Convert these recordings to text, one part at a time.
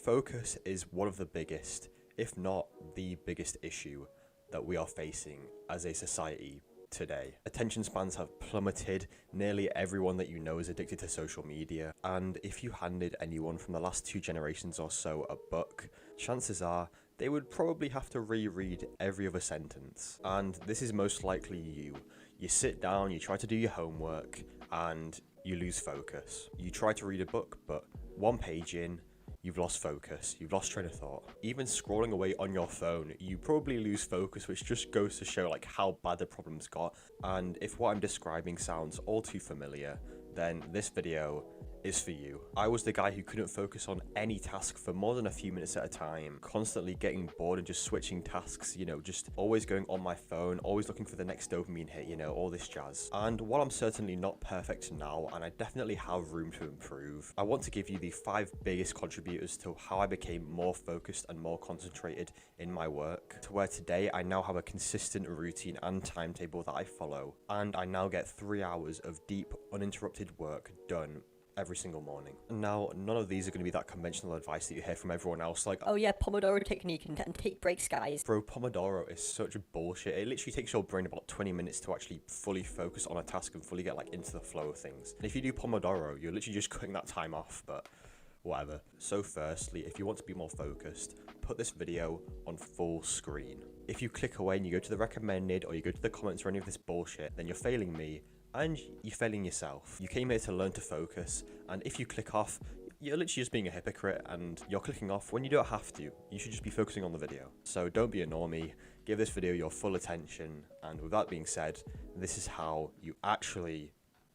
Focus is one of the biggest, if not the biggest issue that we are facing as a society today. Attention spans have plummeted. Nearly everyone that you know is addicted to social media, and if you handed anyone from the last 2 generations or so a book, chances are they would probably have to reread every other sentence. And this is most likely you. You sit down, you try to do your homework, and you lose focus. You try to read a book, but 1 page in, you've lost focus, you've lost train of thought. Even scrolling away on your phone, you probably lose focus, which just goes to show like how bad the problem's got. And if what I'm describing sounds all too familiar, then this video is for you. I was the guy who couldn't focus on any task for more than a few minutes at a time, constantly getting bored and just switching tasks, just always going on my phone, always looking for the next dopamine hit, all this jazz. And while I'm certainly not perfect now, and I definitely have room to improve, I want to give you the 5 biggest contributors to how I became more focused and more concentrated in my work, to where today I now have a consistent routine and timetable that I follow, and I now get 3 hours of deep, uninterrupted work done every single morning. Now, none of these are going to be that conventional advice that you hear from everyone else, like, oh yeah, Pomodoro technique and take breaks, guys. Bro, Pomodoro is such bullshit. It literally takes your brain about 20 minutes to actually fully focus on a task and fully get into the flow of things. And if you do Pomodoro, you're literally just cutting that time off, but whatever. So firstly, if you want to be more focused, put this video on full screen. If you click away and you go to the recommended or you go to the comments or any of this bullshit, then you're failing me and you're failing yourself. You came here to learn to focus, and if you click off, you're literally just being a hypocrite and you're clicking off when you don't have to. You should just be focusing on the video. So don't be a normie, give this video your full attention, and with that being said, this is how you actually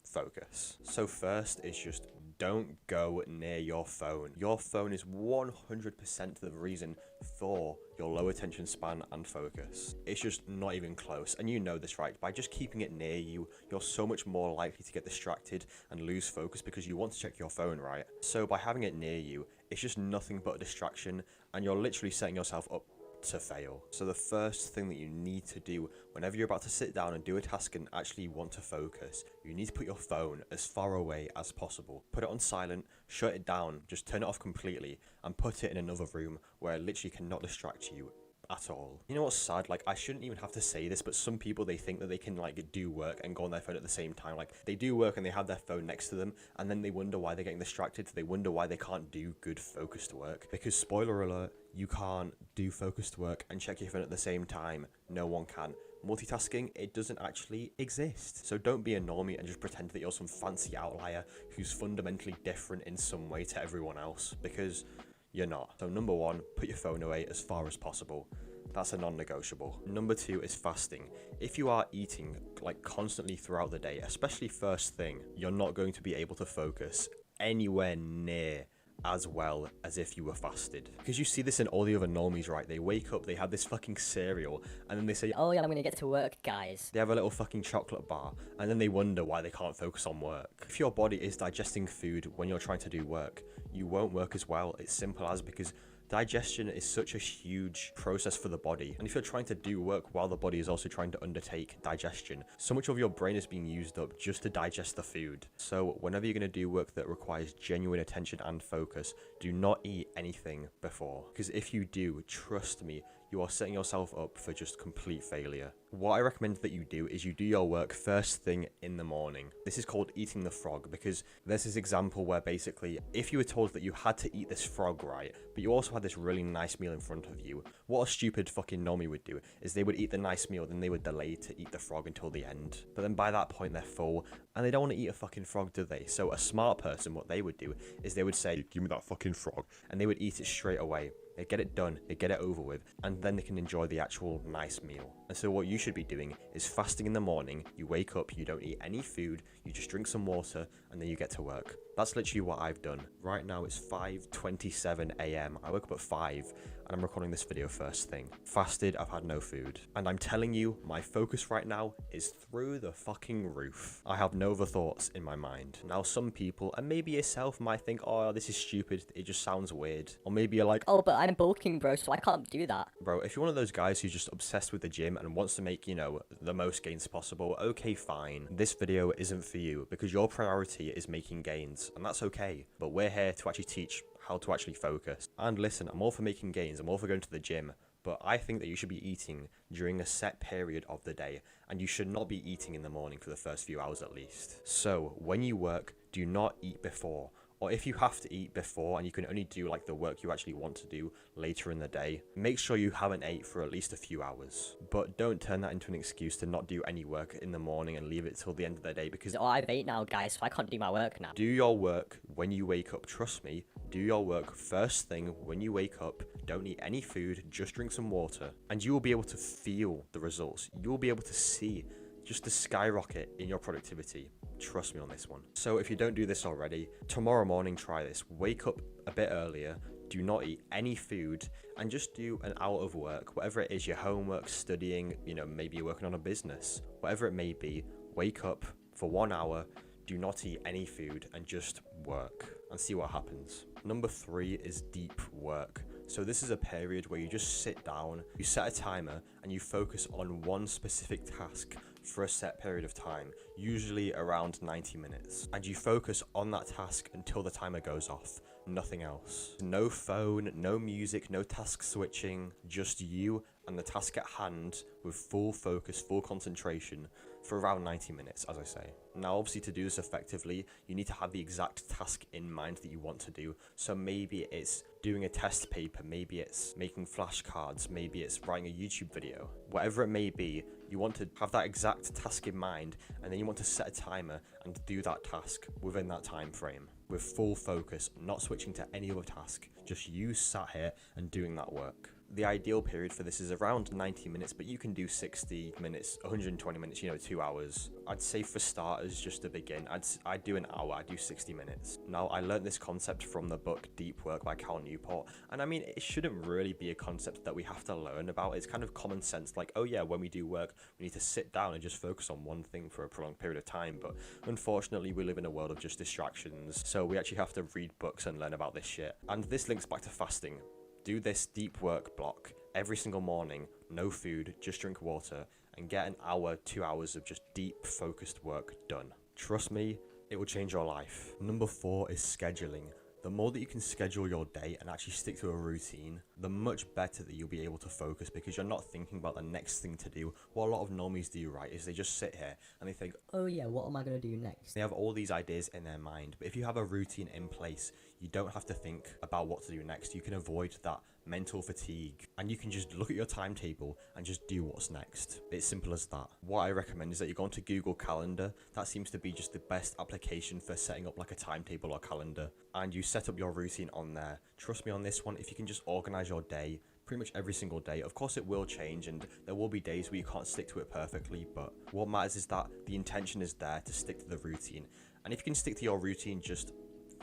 focus. So first is just don't go near your phone. Your phone is 100% the reason for your low attention span and focus. It's just not even close, and you know this, right? By just keeping it near you, you're so much more likely to get distracted and lose focus because you want to check your phone, right? So by having it near you, it's just nothing but a distraction, and you're literally setting yourself up to fail. So the first thing that you need to do whenever you're about to sit down and do a task and actually want to focus, you need to put your phone as far away as possible. Put it on silent, shut it down, just turn it off completely, and put it in another room where it literally cannot distract you at all. You know what's sad? I shouldn't even have to say this, but some people, they think that they can do work and go on their phone at the same time. They do work and they have their phone next to them, and then they wonder why they're getting distracted. They wonder why they can't do good focused work, because spoiler alert, you can't do focused work and check your phone at the same time. No one can. Multitasking, it doesn't actually exist. So don't be a normie and just pretend that you're some fancy outlier who's fundamentally different in some way to everyone else, because you're not. So number 1, put your phone away as far as possible. That's a non-negotiable. Number 2 is fasting. If you are eating constantly throughout the day, especially first thing, you're not going to be able to focus anywhere near as well as if you were fasted. Because you see this in all the other normies, right? They wake up, they have this fucking cereal, and then they say, oh yeah, I'm gonna get to work, guys. They have a little fucking chocolate bar, and then they wonder why they can't focus on work. If your body is digesting food when you're trying to do work, you won't work as well. It's simple as, because digestion is such a huge process for the body, and if you're trying to do work while the body is also trying to undertake digestion, so much of your brain is being used up just to digest the food. So whenever you're going to do work that requires genuine attention and focus, do not eat anything before, because if you do, trust me, you are setting yourself up for just complete failure. What I recommend that you do is you do your work first thing in the morning. This is called eating the frog, because there's this example where basically, if you were told that you had to eat this frog, right, but you also had this really nice meal in front of you, what a stupid fucking normie would do is they would eat the nice meal, then they would delay to eat the frog until the end. But then by that point they're full, and they don't want to eat a fucking frog, do they? So a smart person, what they would do is they would say, give me that fucking frog, and they would eat it straight away. They get it done, they get it over with, and then they can enjoy the actual nice meal. And so what you should be doing is fasting in the morning. You wake up, you don't eat any food, you just drink some water, and then you get to work. That's literally what I've done. Right now it's 5:27 a.m. I woke up at 5, and I'm recording this video first thing. Fasted, I've had no food. And I'm telling you, my focus right now is through the fucking roof. I have no other thoughts in my mind. Now some people, and maybe yourself, might think, oh, this is stupid, it just sounds weird. Or maybe you're like, oh, but I'm bulking, bro, so I can't do that. Bro, if you're one of those guys who's just obsessed with the gym and wants to make, the most gains possible, okay, fine. This video isn't for you, because your priority is making gains, and that's okay. But we're here to actually teach how to actually focus. And listen, I'm all for making gains, I'm all for going to the gym, but I think that you should be eating during a set period of the day, and you should not be eating in the morning for the first few hours at least. So when you work, do not eat before. Or if you have to eat before and you can only do like the work you actually want to do later in the day, make sure you haven't ate for at least a few hours. But don't turn that into an excuse to not do any work in the morning and leave it till the end of the day, because Oh, I've ate now, guys, so I can't do my work now. do your work when you wake up. Trust me, do your work first thing when you wake up. Don't eat any food, just drink some water, and you will be able to feel the results. You will be able to see just the skyrocket in your productivity. Trust me on this one. So if you don't do this already, tomorrow morning try this. Wake up a bit earlier, do not eat any food, and just do an hour of work, whatever it is, your homework, studying, maybe you're working on a business, whatever it may be. Wake up for 1 hour, do not eat any food, and just work and see what happens. Number 3 is deep work. So this is a period where you just sit down, you set a timer, and you focus on one specific task for a set period of time, usually around 90 minutes. And you focus on that task until the timer goes off, nothing else. No phone, no music, no task switching, just you and the task at hand with full focus, full concentration for around 90 minutes, as I say. Now, obviously, to do this effectively, you need to have the exact task in mind that you want to do. So maybe it's doing a test paper, maybe it's making flashcards, maybe it's writing a YouTube video. Whatever it may be, you want to have that exact task in mind, and then you want to set a timer and do that task within that time frame with full focus, not switching to any other task, just you sat here and doing that work. The ideal period for this is around 90 minutes, but you can do 60 minutes, 120 minutes, 2 hours. I'd say for starters, just to begin, I'd do an hour, I'd do 60 minutes. Now, I learned this concept from the book Deep Work by Cal Newport, and I mean, it shouldn't really be a concept that we have to learn about. It's kind of common sense, like, oh yeah, when we do work, we need to sit down and just focus on one thing for a prolonged period of time, but unfortunately, we live in a world of just distractions, so we actually have to read books and learn about this shit. And this links back to fasting. Do this deep work block every single morning, no food, just drink water, and get an hour, 2 hours of just deep focused work done. Trust me, it will change your life. Number 4 is scheduling. The more that you can schedule your day and actually stick to a routine, the much better that you'll be able to focus, because you're not thinking about the next thing to do. What a lot of normies do, right, is they just sit here and they think, Oh yeah, what am I going to do next? they have all these ideas in their mind. But if you have a routine in place, you don't have to think about what to do next. You can avoid that mental fatigue, and you can just look at your timetable and just do what's next. It's simple as that. What I recommend is that you go onto Google Calendar. That seems to be just the best application for setting up like a timetable or calendar, and you set up your routine on there. Trust me on this one, if you can just organize your day pretty much every single day. Of course it will change and there will be days where you can't stick to it perfectly, but what matters is that the intention is there to stick to the routine. And if you can stick to your routine just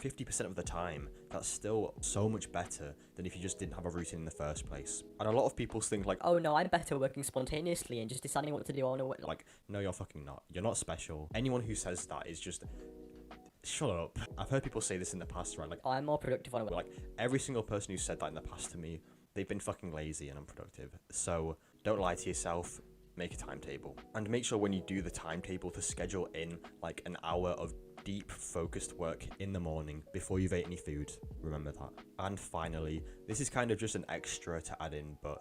50% of the time, that's still so much better than if you just didn't have a routine in the first place. And a lot of people think like, Oh no, I'm better working spontaneously and just deciding what to do on a way. like, no, you're fucking not. You're not special. Anyone who says that is just, shut up. I've heard people say this in the past, right? Like, I'm more productive on a way. like every single person who said that in the past to me, they've been fucking lazy and unproductive. So don't lie to yourself. Make a timetable, and make sure when you do the timetable to schedule in like an hour of deep focused work in the morning before you've ate any food. Remember that. And finally, this is kind of just an extra to add in, but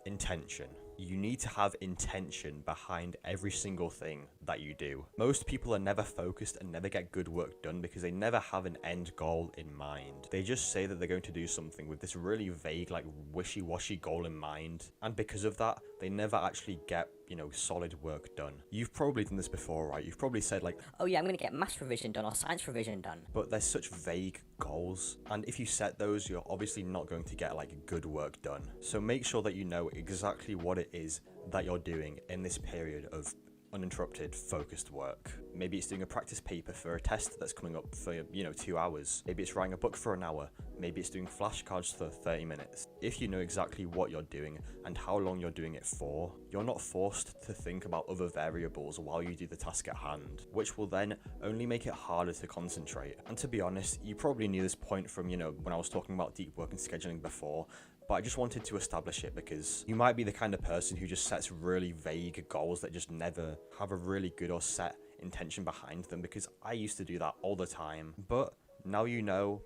intention. You need to have intention behind every single thing that you do. Most people are never focused and never get good work done because they never have an end goal in mind. They just say that they're going to do something with this really vague, like wishy-washy goal in mind. And because of that, they never actually get, solid work done. You've probably done this before, right? You've probably said like, Oh yeah, I'm going to get maths revision done or science revision done. but they're such vague goals, and if you set those, you're obviously not going to get like good work done. So make sure that you know exactly what it is that you're doing in this period of uninterrupted focused work. Maybe it's doing a practice paper for a test that's coming up for 2 hours. Maybe it's writing a book for an hour. Maybe it's doing flashcards for 30 minutes. If you know exactly what you're doing and how long you're doing it for, you're not forced to think about other variables while you do the task at hand, which will then only make it harder to concentrate. And to be honest, you probably knew this point from when I was talking about deep work and scheduling before, but I just wanted to establish it because you might be the kind of person who just sets really vague goals that just never have a really good or set intention behind them, because I used to do that all the time. But now you know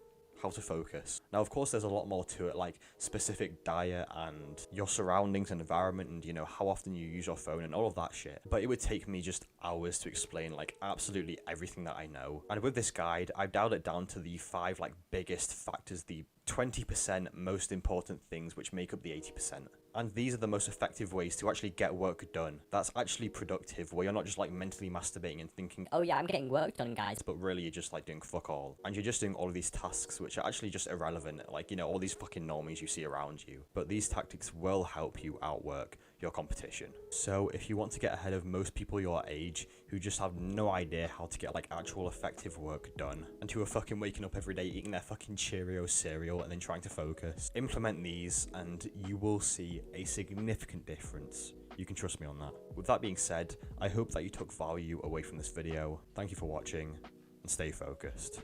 how to focus. Now, of course, there's a lot more to it, like specific diet and your surroundings and environment and, you know, how often you use your phone and all of that shit. But it would take me just hours to explain, like, absolutely everything that I know. And with this guide, I've dialed it down to the 5, like, biggest factors, the 20% most important things which make up the 80%. And these are the most effective ways to actually get work done. That's actually productive, where you're not just like mentally masturbating and thinking, oh yeah, I'm getting work done, guys. but really you're just like doing fuck all. And you're just doing all of these tasks which are actually just irrelevant, like, you know, all these fucking normies you see around you. But these tactics will help you outwork your competition. So if you want to get ahead of most people your age who just have no idea how to get like actual effective work done, and who are fucking waking up every day eating their fucking Cheerios cereal and then trying to focus, implement these and you will see a significant difference. You can trust me on that. With that being said, I hope that you took value away from this video. Thank you for watching and stay focused.